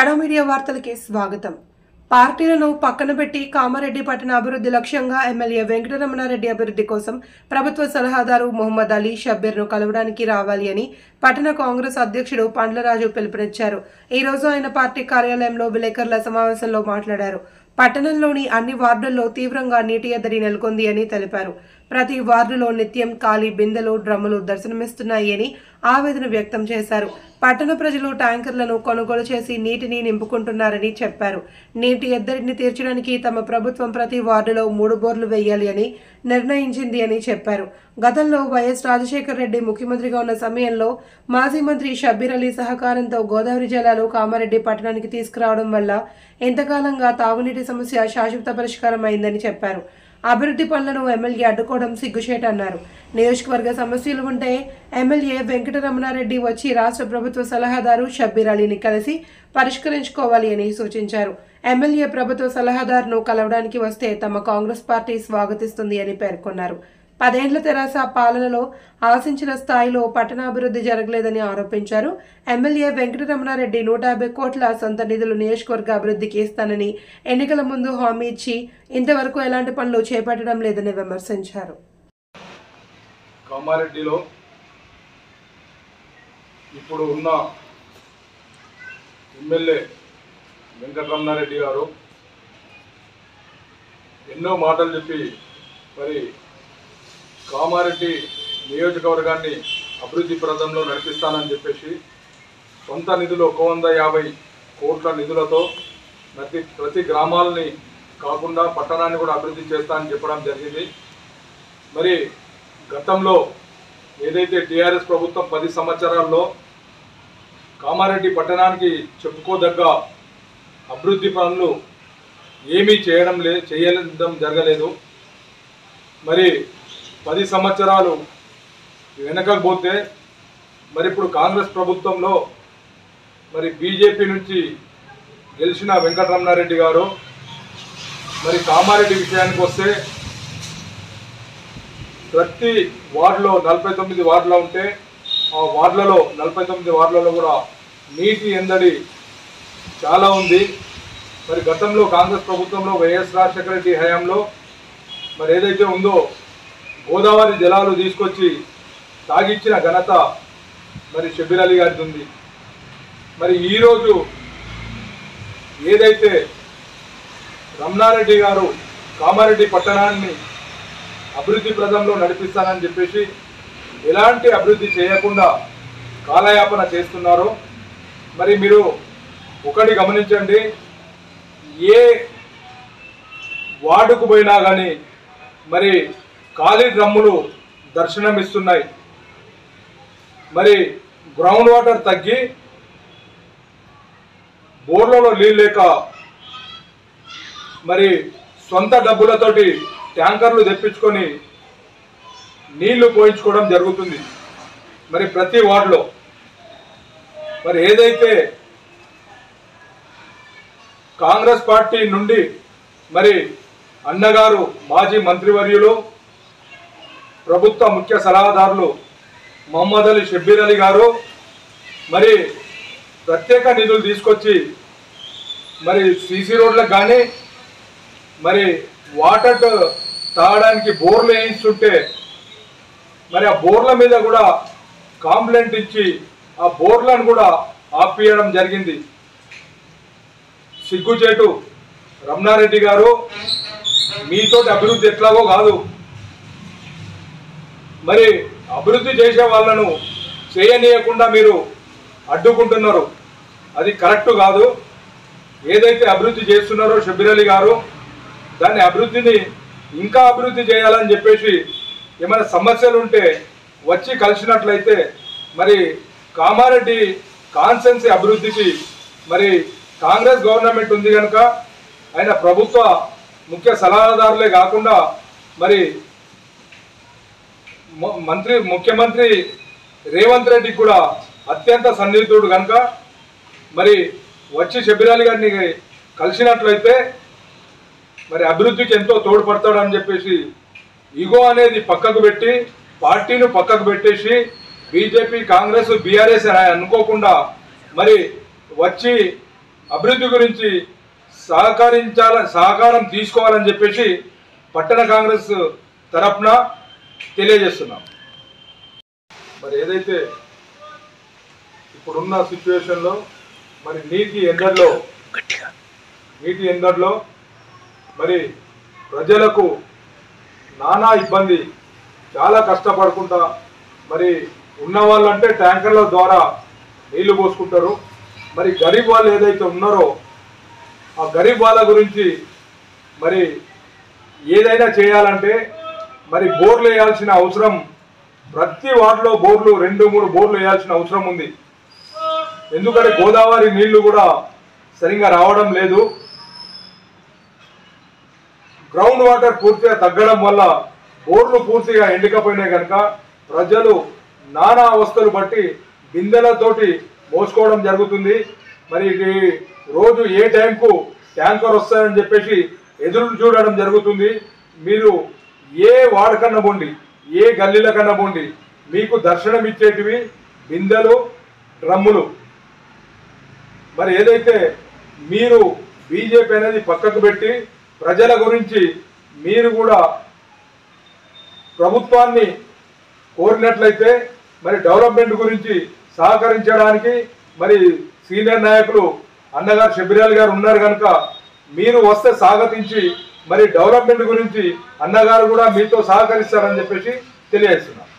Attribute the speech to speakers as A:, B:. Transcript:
A: Shadow media వార్తలకి స్వాగతం. పార్టీలను పక్కన పెట్టి కామారెడ్డి పట్టణ అభివృద్ధి లక్ష్యంగా ఎమ్మెల్యే వెంకటరమణారెడ్డి అభివృద్ధి కోసం ప్రభుత్వ సలహాదారు మొహమ్మద్ అలీ షబ్బీర్ను కలవడానికి రావాలి అని పట్టణ కాంగ్రెస్ అధ్యక్షుడు పండ్లరాజు పిలుపునిచ్చారు. ఈ రోజు ఆయన పార్టీ కార్యాలయంలో విలేకరుల సమావేశంలో మాట్లాడారు. పట్టణంలోని అన్ని వార్డుల్లో తీవ్రంగా నీటి ఎద్దడి నెలకొంది అని తెలిపారు. ప్రతి వార్డులో నిత్యం ఖాళీ బిందెలు, డ్రమ్ములు దర్శనమిస్తున్నాయి అని ఆవేదన వ్యక్తం చేశారు. పట్టణ ప్రజలు ట్యాంకర్లను కొనుగోలు చేసి నీటిని నింపుకుంటున్నారని చెప్పారు. నీటి ఎద్దడిని తీర్చడానికి తమ ప్రభుత్వం ప్రతి వార్డులో 3 బోర్లు వేయాలి అని నిర్ణయించింది అని చెప్పారు. గతంలో వైఎస్ రాజశేఖర రెడ్డి ముఖ్యమంత్రిగా ఉన్న సమయంలో మాజీ మంత్రి షబ్బీర్ అలీ సహకారంతో గోదావరి జలాలు కామారెడ్డి పట్టణానికి తీసుకురావడం వల్ల ఇంతకాలంగా తాగునీటి సమస్య శాశ్వత పరిష్కారం అయిందని చెప్పారు. అభివృద్ధి పనులను ఎమ్మెల్యే అడ్డుకోవడం సిగ్గుచేటన్నారు. నియోజకవర్గ సమస్యలు ఉంటే ఎమ్మెల్యే వెంకటరమణారెడ్డి వచ్చి రాష్ట్ర ప్రభుత్వ సలహాదారు షబ్బీర్ అలీని కలిసి పరిష్కరించుకోవాలి అని సూచించారు. ఎమ్మెల్యే ప్రభుత్వ సలహాదారును కలవడానికి వస్తే తమ కాంగ్రెస్ పార్టీ స్వాగతిస్తుంది అని పేర్కొన్నారు. 10 ఏళ్ల తెరాస పాలనలో ఆశించిన స్థాయిలో పట్టణాభివృద్ధి జరగలేదని ఆరోపించారు. ఎమ్మెల్యే వెంకటరమణారెడ్డి 150 కోట్ల సొంత నిధులు నియోజకవర్గ అభివృద్ధికి ఇస్తానని ఎన్నికల ముందు హామీ ఇచ్చి ఇంతవరకు ఎలాంటి పనులు చేపట్టడం లేదని విమర్శించారు.
B: కామారెడ్డిలో ఇప్పుడు ఉన్న ఎమ్మెల్యే వెంకటరమణారెడ్డి గారు ఎన్నో మాటలు చెప్పి మరి కామారెడ్డి నియోజకవర్గాన్ని అభివృద్ధి ప్రదంలో నడిపిస్తానని చెప్పేసి సొంత నిధులు 150 కోట్ల నిధులతో ప్రతి గ్రామాలని కాకుండా పట్టణాన్ని కూడా అభివృద్ధి చేస్తానని చెప్పడం జరిగింది. మరి గతంలో ఏదైతే టీఆర్ఎస్ ప్రభుత్వం 10 సంవత్సరాల్లో కామారెడ్డి పట్టణానికి చెప్పుకోదగ్గ అభివృద్ధి పనులు ఏమీ చేయడం జరగలేదు. మరి 10 సంవత్సరాలు వెనకపోతే మరి ఇప్పుడు కాంగ్రెస్ ప్రభుత్వంలో మరి బీజేపీ నుంచి గెలిచిన వెంకటరమణారెడ్డి గారు మరి కామారెడ్డి విషయానికి వస్తే ప్రతి వార్డులో 49 వార్డులు ఉంటే ఆ వార్డులలో 49 వార్డులలో కూడా నీటి ఎద్దడి చాలా ఉంది. మరి గతంలో కాంగ్రెస్ ప్రభుత్వంలో వైఎస్ రాజశేఖర రెడ్డి హయాంలో మరి ఏదైతే ఉందో గోదావరి జలాలు తీసుకొచ్చి తాగిచ్చిన ఘనత మరి షబ్బీర్ అలీ గారిది ఉంది. మరి ఈరోజు ఏదైతే రమణారెడ్డి గారు కామారెడ్డి పట్టణాన్ని అభివృద్ధి ప్రదంలో నడిపిస్తానని చెప్పేసి ఎలాంటి అభివృద్ధి చేయకుండా కాలయాపన చేస్తున్నారో మరి మీరు ఒకటి గమనించండి. ఏ వార్డుకు పోయినా కానీ మరి ఖాళీ డ్రమ్ములు దర్శనమిస్తున్నాయి. మరి గ్రౌండ్ వాటర్ తగ్గి బోర్లలో నీళ్ళు లేక మరి సొంత డబ్బులతోటి ట్యాంకర్లు తెప్పించుకొని నీళ్లు పోయించుకోవడం జరుగుతుంది మరి ప్రతి వార్డులో. మరి ఏదైతే కాంగ్రెస్ పార్టీ నుండి మరి అన్నగారు మాజీ మంత్రివర్యులు ప్రభుత్వ ముఖ్య సలహాదారులు మొహమ్మద్ అలీ షబ్బీర్ అలీ గారు మరి ప్రత్యేక నిధులు తీసుకొచ్చి మరి సీసీ రోడ్లకు కానీ మరి వాటర్ తాగడానికి బోర్లు వేయిస్తుంటే మరి ఆ బోర్ల మీద కూడా కంప్లైంట్ ఇచ్చి ఆ బోర్లను కూడా ఆపియడం జరిగింది. సిగ్గుచేటు రమణారెడ్డి గారు, మీతోటి అభివృద్ధి ఎట్లాగో కాదు. మరి అభివృద్ధి చేసే వాళ్ళను చేయనీయకుండా మీరు అడ్డుకుంటున్నారు. అది కరెక్ట్ కాదు. ఏదైతే అభివృద్ధి చేస్తున్నారో షబ్బీర్ అలీ గారు దాన్ని అభివృద్ధిని ఇంకా అభివృద్ధి చేయాలని చెప్పేసి ఏమైనా సమస్యలు ఉంటే వచ్చి కలిసినట్లయితే మరి కామారెడ్డి కాన్స్టెన్సీ అభివృద్ధికి మరి కాంగ్రెస్ గవర్నమెంట్ ఉంది కనుక ఆయన ప్రభుత్వ ముఖ్య సలహాదారులే కాకుండా మరి ముఖ్యమంత్రి రేవంత్ రెడ్డికి కూడా అత్యంత సన్నిహితుడు కనుక మరి వచ్చి షబ్బీర్ అలీ గారిని కలిసినట్లయితే మరి అభివృద్ధికి ఎంతో తోడ్పడతాడని చెప్పేసి ఈగో అనేది పక్కకు పెట్టి పార్టీని పక్కకు పెట్టేసి బీజేపీ, కాంగ్రెస్, బీఆర్ఎస్ అనుకోకుండా మరి వచ్చి అభివృద్ధి గురించి సహకారం తీసుకోవాలని చెప్పేసి పట్టణ కాంగ్రెస్ తరఫున తెలియజేస్తున్నాం. మరి ఏదైతే ఇప్పుడున్న సిచ్యువేషన్లో మరి నీటి ఎందర్లో మరి ప్రజలకు నానా ఇబ్బంది, చాలా కష్టపడుకుంటా మరి ఉన్న వాళ్ళంటే ట్యాంకర్ల ద్వారా నీళ్లు పోసుకుంటారు. మరి గరీబ్ వాళ్ళు ఏదైతే ఉన్నారో ఆ గరీబ్ వాళ్ళ గురించి మరి ఏదైనా చేయాలంటే మరి బోర్లు వేయాల్సిన అవసరం, ప్రతి వార్డులో బోర్లు 2-3 బోర్లు వేయాల్సిన అవసరం ఉంది. ఎందుకంటే గోదావరి నీళ్లు కూడా సరిగా రావడం లేదు. గ్రౌండ్ వాటర్ పూర్తిగా తగ్గడం వల్ల బోర్లు పూర్తిగా ఎండికపోయినాయి కనుక ప్రజలు నానా అవస్థలు బట్టి బిందెలతోటి మోసుకోవడం జరుగుతుంది. మరి రోజు ఏ టైంకు ట్యాంకర్ వస్తాయని చెప్పేసి ఎదురు చూడడం జరుగుతుంది. మీరు ఏ వార్డు పోండి, ఏ గల్లీల కన్నా పోండి, మీకు దర్శనం ఇచ్చేటివి బిందెలు, డ్రమ్ములు. మరి ఏదైతే మీరు బీజేపీ అనేది పక్కకు పెట్టి ప్రజల గురించి మీరు కూడా ప్రభుత్వాన్ని కోరినట్లయితే మరి డెవలప్మెంట్ గురించి సహకరించడానికి మరి సీనియర్ నాయకులు అన్నగారు షబ్బీర్ అలీ గారు ఉన్నారు కనుక మీరు వస్తే స్వాగతించి మరి డెవలప్మెంట్ గురించి అన్నగారు కూడా మీతో సహకరిస్తారని చెప్పేసి తెలియజేస్తున్నారు.